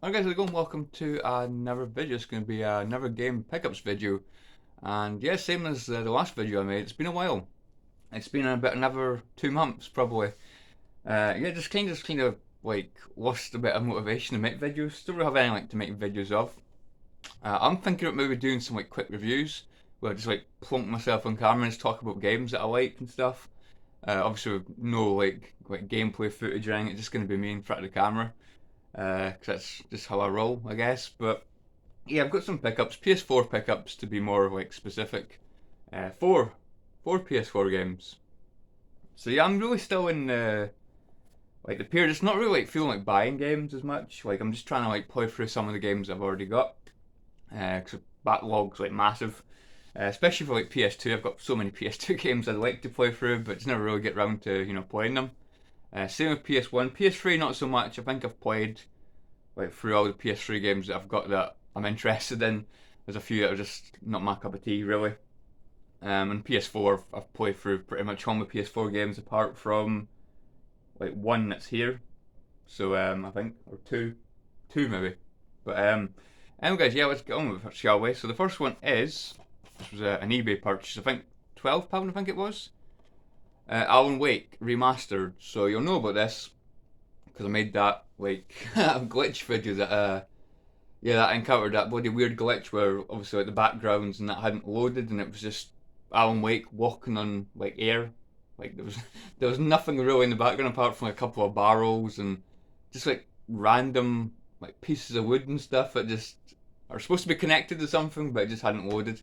Alright guys, how's it going? Welcome to another video. It's going to be another game pickups video. And yeah, same as the last video I made, it's been a while. It's been about another 2 months probably. Yeah, just kind of like lost a bit of motivation to make videos. Still don't have anything to make videos of. I'm thinking about maybe doing some like quick reviews where I just like plonk myself on camera and just talk about games that I like and stuff. Obviously with no like gameplay footage or anything, it's just going to be me in front of the camera. Because that's just how I roll, I guess. But yeah, I've got some pickups, PS4 pickups to be more like specific. Four PS4 games. So yeah, I'm really still in like the period. It's not really like feeling like buying games as much. Like I'm just trying to like play through some of the games I've already got. Because backlog's like massive. Especially for like PS2, I've got so many PS2 games I'd like to play through, but just never really get round to playing them. Same with PS1, PS3 not so much. I think I've played like through all the PS3 games that I've got that I'm interested in. There's a few that are just not my cup of tea really. And PS4, I've played through pretty much all my PS4 games apart from like one that's here. So I think or two maybe. But anyway, guys, yeah, let's get on with it, shall we? So the first one is this was an eBay purchase. I think £12, I think it was. Alan Wake remastered. So you'll know about this because I made that like glitch video that yeah, that I encountered that bloody weird glitch where obviously like the backgrounds and that hadn't loaded and it was just Alan Wake walking on like air. Like there was nothing really in the background apart from like, a couple of barrels and just like random like pieces of wood and stuff that just are supposed to be connected to something but it just hadn't loaded.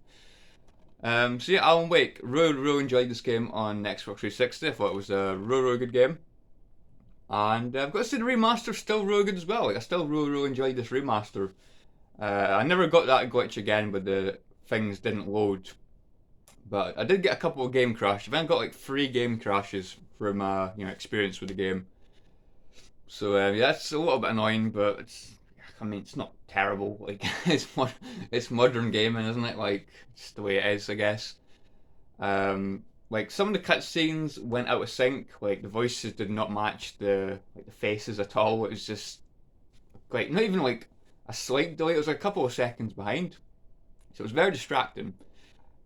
So yeah, Alan Wake, really enjoyed this game on Xbox 360. I thought it was a really good game. And I've got to say the remaster's still really good as well. Like I still really enjoyed this remaster. I never got that glitch again, but the things didn't load. But I did get a couple of game crashes. I got like 3 game crashes from experience with the game. So yeah, that's a little bit annoying, but I mean it's not terrible. Like it's modern gaming, isn't it? Like it's the way it is, I guess. Like some of the cutscenes went out of sync. Like the voices did not match the faces at all. It was just like not even like a slight delay. It was like a couple of seconds behind, so it was very distracting.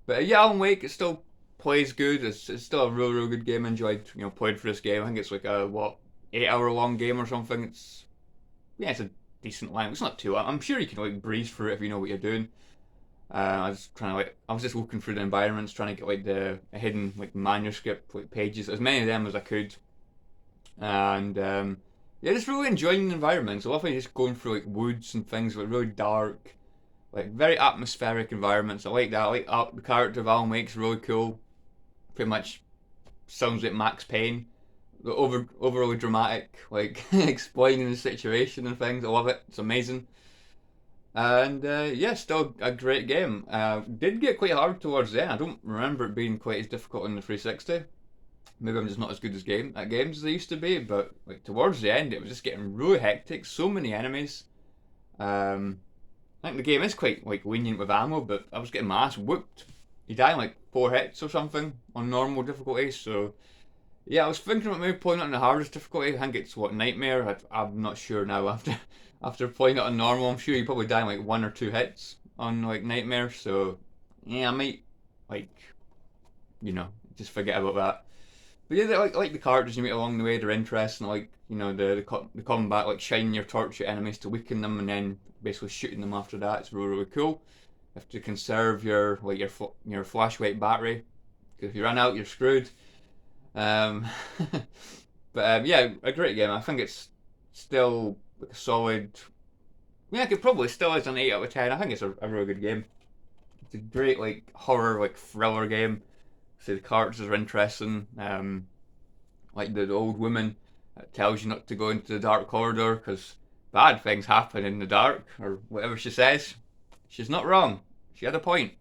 But yeah, Alan Wake it still plays good. It's still a real good game. I enjoyed playing for this game. I think it's like a 8 hour long game or something. It's a decent length. It's not too. I'm sure you can like breeze through it if you know what you're doing. I was just looking through the environments, trying to get like the hidden like manuscript like pages, as many of them as I could, and yeah, just really enjoying the environments. I love how you're just going through like woods and things, like really dark, like very atmospheric environments. I like that. I like the character of Alan Wake's really cool. Pretty much sounds like Max Payne. Overly dramatic, like explaining the situation and things. I love it. It's amazing. And yeah, still a great game. Did get quite hard towards the end. I don't remember it being quite as difficult on the 360. Maybe I'm just not as good as game at games as I used to be, but like towards the end, it was just getting really hectic. So many enemies. I think the game is quite like lenient with ammo, but I was getting my ass whooped. You die in like 4 hits or something on normal difficulty. So yeah, I was thinking about maybe playing it on the hardest difficulty. I think it's what Nightmare. I'm not sure now. After playing it on normal, I'm sure you probably die in like 1 or 2 hits on like Nightmare. So yeah, I might like just forget about that. But yeah, like the characters you meet along the way, they're interesting. Like the combat, like shining your torch at enemies to weaken them, and then basically shooting them after that. It's really cool. You have to conserve your flashlight battery because if you run out, you're screwed. Um, but yeah, a great game. I think it's still like a solid. Yeah, it probably still is an 8 out of 10. I think it's a really good game. It's a great like horror like thriller game. So the characters are interesting. Like the old woman that tells you not to go into the dark corridor because bad things happen in the dark or whatever she says. She's not wrong. She had a point.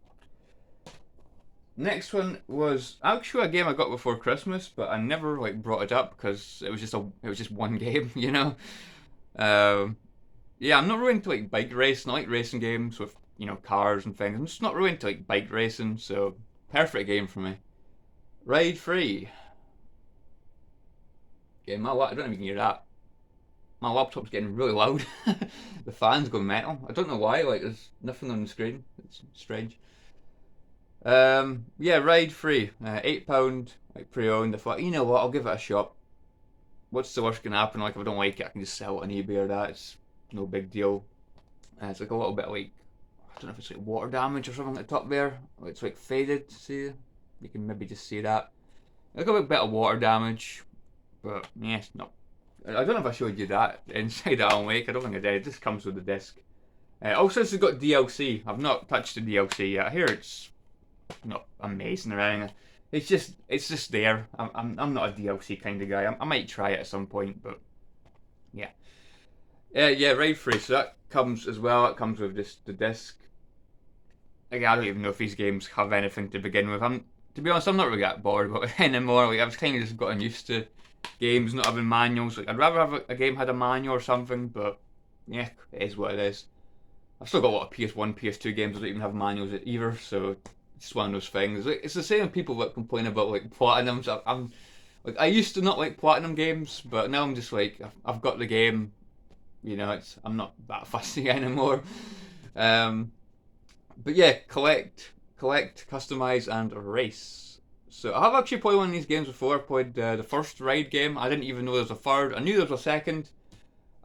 Next one was actually a game I got before Christmas, but I never like brought it up because it was just one game. Um, yeah, I'm not really into like bike racing. I like racing games with cars and things. I'm just not really into like bike racing, so perfect game for me. Ride Free. Game, I don't even hear that. My laptop's getting really loud. The fan's going metal. I don't know why. Like there's nothing on the screen. It's strange. Yeah, ride free. £8 like pre-owned. I thought, you know what? I'll give it a shot. What's the worst gonna happen? Like if I don't like it, I can just sell it on eBay or that. It's no big deal. It's like a little bit like I don't know if it's like water damage or something at the top there. It's like faded. See, you can maybe just see that. Like a bit of water damage, but yeah, it's not. I don't know if I showed you that inside Alan Wake. I don't think I did. It just comes with the disc. Also, it's got DLC. I've not touched the DLC yet. I hear it's not amazing or anything. It's just there. I'm not a DLC kind of guy. I might try it at some point, but yeah. Yeah, Ride Free. So that comes as well. It comes with just the disc. Like I don't even know if these games have anything to begin with. To be honest, I'm not really that bored about it anymore. Like I've kind of just gotten used to games not having manuals. Like I'd rather have a game had a manual or something, but yeah, it is what it is. I've still got a lot of PS1, PS2 games that don't even have manuals either, so it's one of those things. Like, it's the same with people that complain about like platinums. I'm like I used to not like platinum games, but now I'm just like I've got the game. You know, I'm not that fussy anymore. But yeah, collect, customize, and race. So I have actually played one of these games before. I played the first Ride game. I didn't even know there was a third. I knew there was a second,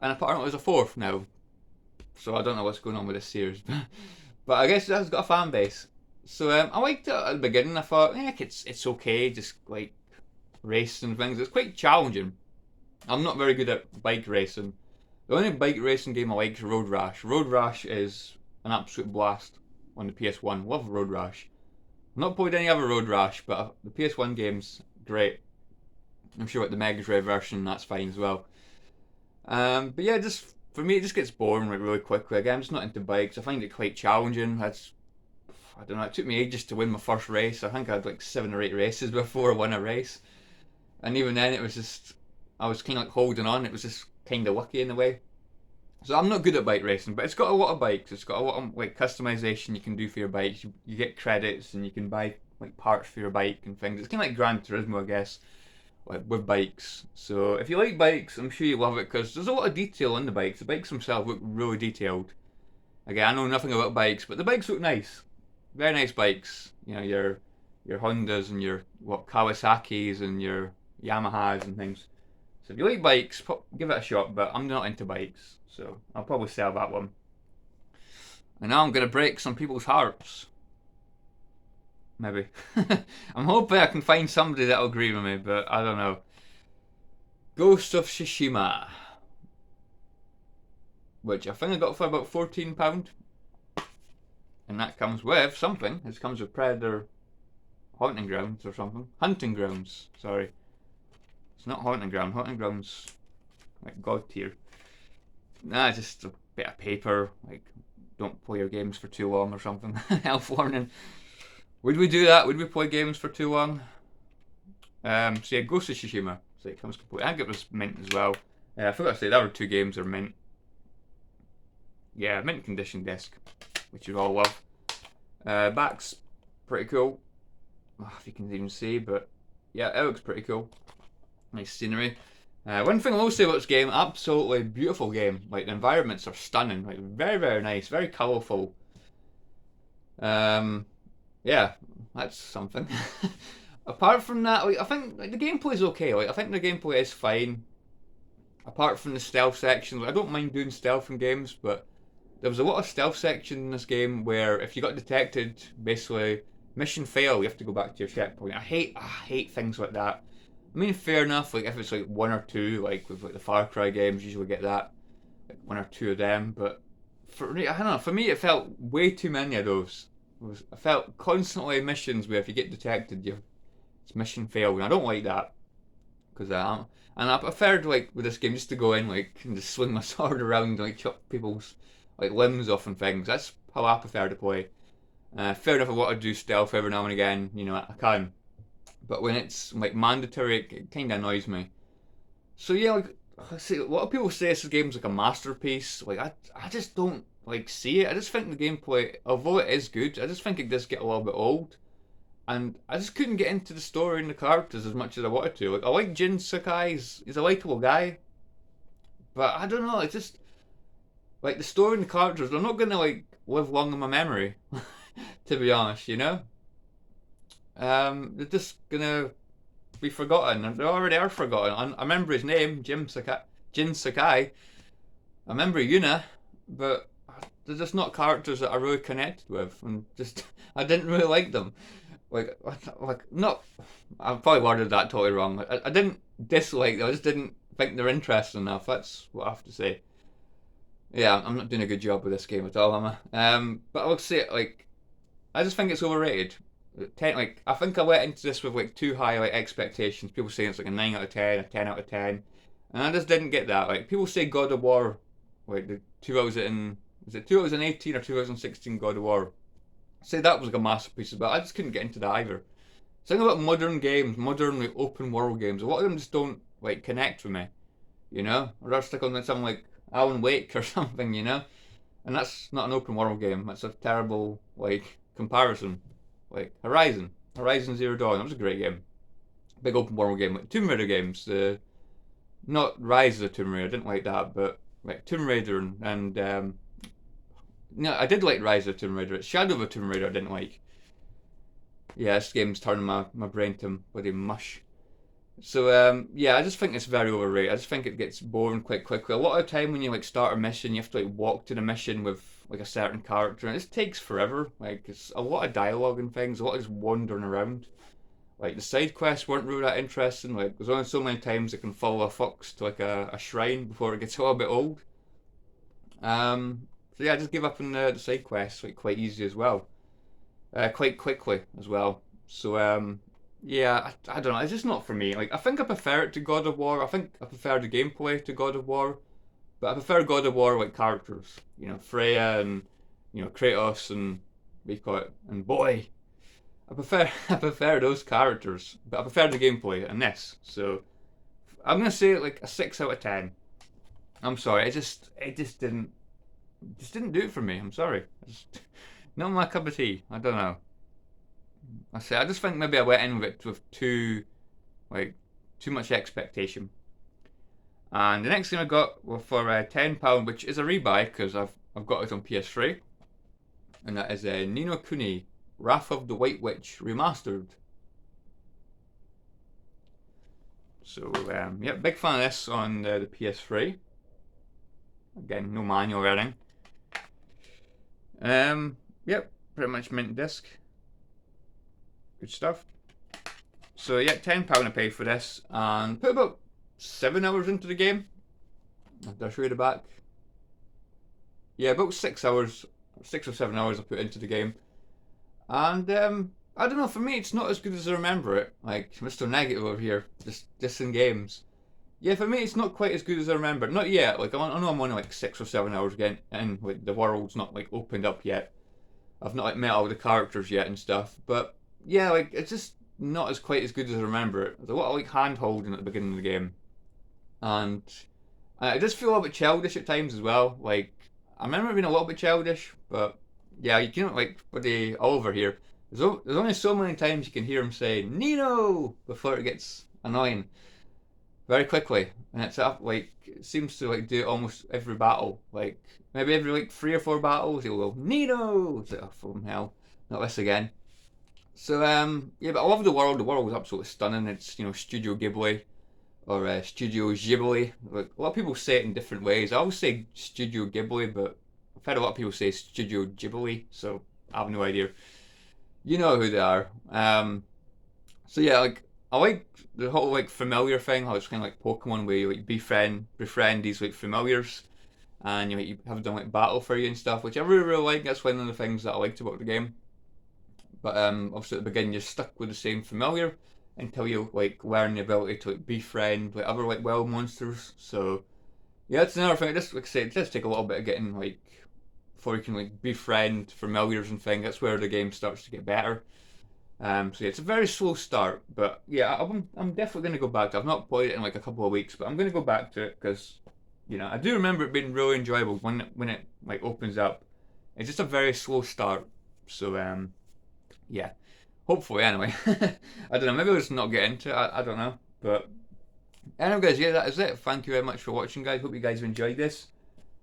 and apparently there's a fourth now. So I don't know what's going on with this series, but I guess that's got a fan base. So I liked it at the beginning. I thought, it's okay, just like racing things. It's quite challenging. I'm not very good at bike racing. The only bike racing game I like is Road Rash. Road Rash is an absolute blast on the PS1. Love Road Rash. I've not played any other Road Rash, but the PS1 game's great. I'm sure at the Mega Drive version that's fine as well. But yeah, just for me, it just gets boring like really quickly. Again, I'm just not into bikes. I find it quite challenging. I don't know. It took me ages to win my first race. I think I had like 7 or 8 races before I won a race, and even then, it was just I was kind of like holding on. It was just kind of lucky in a way. So I'm not good at bike racing, but it's got a lot of bikes. It's got a lot of like customization you can do for your bikes. You get credits and you can buy like parts for your bike and things. It's kind of like Gran Turismo, I guess, with bikes. So if you like bikes, I'm sure you love it because there's a lot of detail on the bikes. The bikes themselves look really detailed. Again, I know nothing about bikes, but the bikes look nice. Very nice bikes. You know, your Hondas and your Kawasaki's and your Yamahas and things. So if you like bikes, give it a shot, but I'm not into bikes, so I'll probably sell that one. And now I'm going to break some people's hearts. Maybe. I'm hoping I can find somebody that'll agree with me, but I don't know. Ghost of Tsushima. Which I think I got for about £14. And that comes with something. It comes with Predator Haunting Grounds or something. Hunting Grounds, sorry. It's not Haunting Ground. Haunting Grounds like God tier. Nah, just a bit of paper. Like, don't play your games for too long or something. Health warning. Would we do that? Would we play games for too long? So yeah, Ghost of Tsushima. So it comes complete. I think it was mint as well. I forgot to say the other 2 games are mint. Yeah, mint condition disc, which you all love. Back's pretty cool. If you can even see, but yeah, it looks pretty cool. Nice scenery. One thing I will say about this game, absolutely beautiful game. Like the environments are stunning, like very very nice, very colourful. Yeah, that's something. Apart from that, like I think like the gameplay is okay. Like I think the gameplay is fine. Apart from the stealth sections, like, I don't mind doing stealth in games, but there was a lot of stealth section in this game where if you got detected, basically mission fail, you have to go back to your checkpoint. I hate things like that. I mean, fair enough. Like if it's like 1 or 2, like with like the Far Cry games, you usually get that, like 1 or 2 of them. But for me, I don't know. For me, it felt way too many of those. I felt constantly missions where if you get detected, it's mission fail, and I don't like that because I preferred like with this game just to go in like and just swing my sword around and like chop people's like limbs off and things. That's how I prefer to play. Fair enough, I want to do stealth every now and again. You know, I can. But when it's like mandatory, it kind of annoys me. So yeah, like I see, a lot of people say this game's like a masterpiece. Like I just don't like see it. I just think the gameplay, although it is good, I just think it does get a little bit old. And I just couldn't get into the story and the characters as much as I wanted to. Like I like Jin Sakai, he's a likable guy. But I don't know. It's just like the story and the characters. They're not gonna like live long in my memory, to be honest. They're just gonna be forgotten. They already are forgotten. I remember his name, Jin Sakai. I remember Yuna, but they're just not characters that I really connected with, and just I didn't really like them. Like, not. I probably worded that totally wrong. I didn't dislike them. I just didn't think they're interesting enough. That's what I have to say. Yeah, I'm not doing a good job with this game at all, am I? But I would say like I just think it's overrated. Like I think I went into this with like too high like expectations. People saying it's like a 9 out of 10, a 10 out of 10, and I just didn't get that. Like people say God of War, like the 2000 was it 2018 or 2016 God of War. Say that was like a masterpiece, but I just couldn't get into that either. Something about modern games, modern like open world games. A lot of them just don't like connect with me. I'd rather stick on like something like Alan Wake or something. And that's not an open world game. That's a terrible like comparison. Like Horizon Zero Dawn. That was a great game. Big open world game. Like Tomb Raider games. Not Rise of the Tomb Raider. I didn't like that, but like Tomb Raider and no, I did like Rise of the Tomb Raider. Shadow of the Tomb Raider I didn't like. Yeah, this game's turning my brain to bloody mush. So yeah, I just think it's very overrated. I just think it gets boring quite quickly. A lot of the time when you like start a mission, you have to like walk to the mission with like a certain character, and it just takes forever. Like it's a lot of dialogue and things, a lot of just wandering around. Like the side quests weren't really that interesting. Like there's only so many times it can follow a fox to like a shrine before it gets a little bit old. So yeah, I just give up on the side quests like quite easy as well, quite quickly as well. So yeah, I don't know. It's just not for me. Like I think I prefer it to God of War. I think I prefer the gameplay to God of War, but I prefer God of War like characters. Freya and Kratos and we call it and boy. I prefer I prefer those characters, but I prefer the gameplay in this. So I'm gonna say like a 6 out of 10. I'm sorry, it just didn't do it for me. I'm sorry. Not my cup of tea. I don't know. I just think maybe I went in with it with like too much expectation. And the next thing I got was for £10, which is a rebuy because I've got it on PS3, and that is Ni no Kuni, Wrath of the White Witch remastered. So yeah, big fan of this on the PS3. Again, no manual or anything. Yep, pretty much mint disc. Good stuff. So yeah, £10 I paid for this, and put about 7 hours into the game. I'll show you the back. Yeah, about 6 hours, 6 or 7 hours I put into the game, and I don't know. For me, it's not as good as I remember it. Like Mr. Negative over here, just in games. Yeah, for me, it's not quite as good as I remember. Not yet. Like I know I'm only like 6 or 7 hours again, and like the world's not like opened up yet. I've not like met all the characters yet and stuff. But yeah, like it's just not as quite as good as I remember it. There's a lot of like hand holding at the beginning of the game, and I just feel a little bit childish at times as well. Like I remember being a little bit childish, but yeah, you can like with the Oliver here. There's only so many times you can hear him say Nino before it gets annoying very quickly, and it's up like it seems to like do it almost every battle. Like maybe every like 3 or 4 battles, he'll go Nino. It's like, oh, from hell, not this again. So yeah, but I love the world. The world is absolutely stunning. It's Studio Ghibli or Studio Ghibli. Like a lot of people say it in different ways. I always say Studio Ghibli, but I've heard a lot of people say Studio Ghibli, so I have no idea. You know who they are. So yeah, like I like the whole like familiar thing. How it's kind of like Pokemon, where you like befriend these like familiars, and you have them like battle for you and stuff, which I really like. That's one of the things that I liked about the game. But obviously at the beginning you're stuck with the same familiar until you like learn the ability to like befriend like other like wild monsters. So yeah, that's another thing. Just like I say, it does take a little bit of getting like before you can like befriend familiars and things. That's where the game starts to get better. So yeah, it's a very slow start, but yeah, I'm definitely going to go back to it. I've not played it in like a couple of weeks, but I'm going to go back to it because I do remember it being really enjoyable when it like opens up. It's just a very slow start, so yeah, hopefully anyway. I don't know, maybe I'll just not get into it. I don't know, but Anyway, guys, yeah, that is it. Thank you very much for watching, guys. Hope you guys have enjoyed this.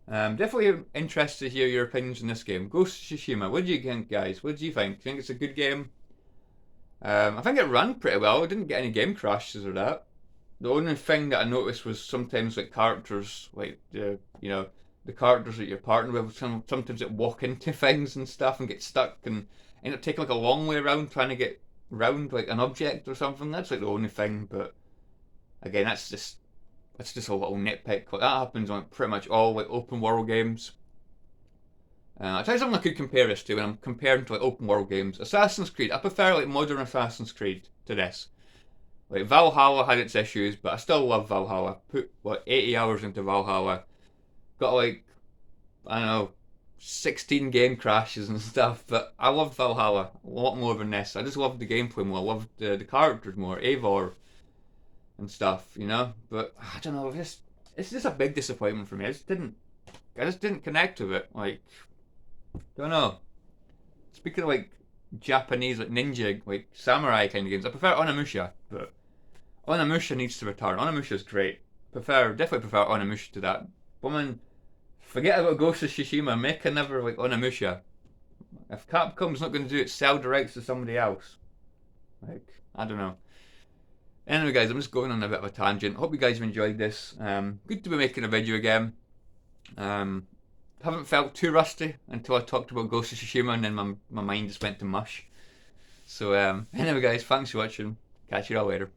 Definitely interested to hear your opinions on this game. Ghost of Tsushima. What do you think, guys? What do you think? Do you think it's a good game? I think it ran pretty well. I didn't get any game crashes or that. The only thing that I noticed was sometimes like characters, like the characters that you're partnered with, sometimes it walk into things and stuff and get stuck and end up taking like a long way around trying to get round like an object or something. That's like the only thing. But again, that's just a little nitpick. Like that happens on pretty much all like open world games. I'll tell you something I could compare this to when I'm comparing to like open world games. Assassin's Creed. I prefer like modern Assassin's Creed to this. Like Valhalla had its issues, but I still love Valhalla. Put what 80 hours into Valhalla. Got like I don't know 16 game crashes and stuff, but I loved Valhalla a lot more than this. I just loved the gameplay more. I loved the characters more, Eivor and stuff, you know. But I don't know, it's just a big disappointment for me. I just didn't connect with it. Like, don't know. Speaking of like Japanese like ninja like samurai kind of games, I prefer Onimusha, but Onimusha needs to return. Onimusha's great. Definitely prefer Onimusha to that. Woman, forget about Ghost of Tsushima. Make another like Onimusha. If Capcom's not going to do it, sell the rights to somebody else. Like, I don't know. Anyway, guys, I'm just going on a bit of a tangent. Hope you guys have enjoyed this. Good to be making a video again. Haven't felt too rusty until I talked about Ghost of Tsushima, and then my mind just went to mush. So, anyway, guys, thanks for watching. Catch you all later.